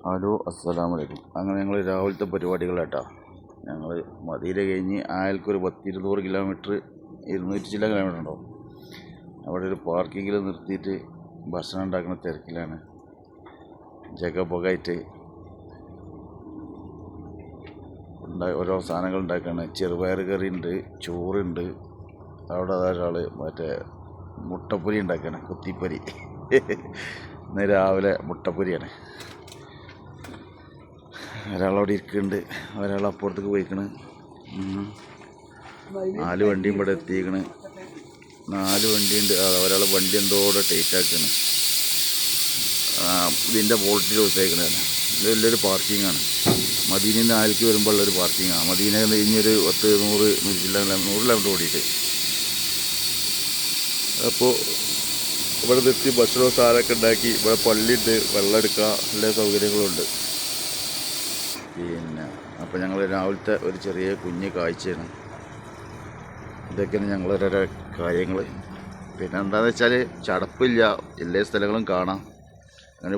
Hello, അസ്സലാമലൈക്കും. അങ്ങനെ ഞങ്ങൾ രാവിലത്തെ പരിപാടികളാട്ടോ. ഞങ്ങൾ മദീന കഴിഞ്ഞ് ആയൽക്കൊരു 200 കിലോമീറ്റർ, 200 ചില കിലോമീറ്റർ ഉണ്ടാവും. അവിടെ ഒരു പാർക്കിങ്ങിൽ നിർത്തിയിട്ട് ഭക്ഷണം ഉണ്ടാക്കുന്ന തിരക്കിലാണ്. ജഗപൊകായിട്ട് ഓരോ സാധനങ്ങൾ ഉണ്ടാക്കുകയാണ്. ചെറുപയർ കറി ഉണ്ട്, ചോറുണ്ട്. അവിടെ ഒരാൾ മറ്റേ മുട്ടപ്പൊരി ഉണ്ടാക്കുകയാണ്, കുത്തിപ്പൊരി. ഇന്ന് രാവിലെ മുട്ടപ്പൊരിയാണ്. ഒരാളവിടെ ഇരിക്കുന്നുണ്ട്, ഒരാൾ അപ്പുറത്തേക്ക് പോയിക്കണ്. 4 വണ്ടിയും ഇവിടെ എത്തിക്കണ്. 4 വണ്ടിയുണ്ട്. ഒരാൾ വണ്ടി എന്തോടെ ടൈറ്റ് ആക്കുകയാണ്. ഇതിൻ്റെ ബോൾട്ടിൽ വെച്ചേക്കണതാണ്. ഇത് വലിയൊരു പാർക്കിങ്ങാണ്. മദീനയിൽ നിന്ന് ആയിൽക്ക് വരുമ്പോൾ ഉള്ളൊരു പാർക്കിങ്ങാണ്. മദീന കഴിഞ്ഞൊരു 100 കിലോമീറ്റർ ഓടിയിട്ട്. അപ്പോൾ ഇവിടെ നിർത്തി ഭക്ഷണവും സാധനമൊക്കെ ഉണ്ടാക്കി. ഇവിടെ പള്ളിയുണ്ട്, വെള്ളം എടുക്കുക, എല്ലാ സൗകര്യങ്ങളുണ്ട്. പിന്നെ അപ്പോൾ ഞങ്ങൾ രാവിലത്തെ ഒരു ചെറിയ കുഞ്ഞ് കാഴ്ചയാണ്. ഇതൊക്കെയാണ് ഞങ്ങളോരോരോ കാര്യങ്ങൾ. പിന്നെ എന്താണെന്ന് വെച്ചാൽ ചടപ്പില്ല, എല്ലാ സ്ഥലങ്ങളും കാണാം. അങ്ങനെ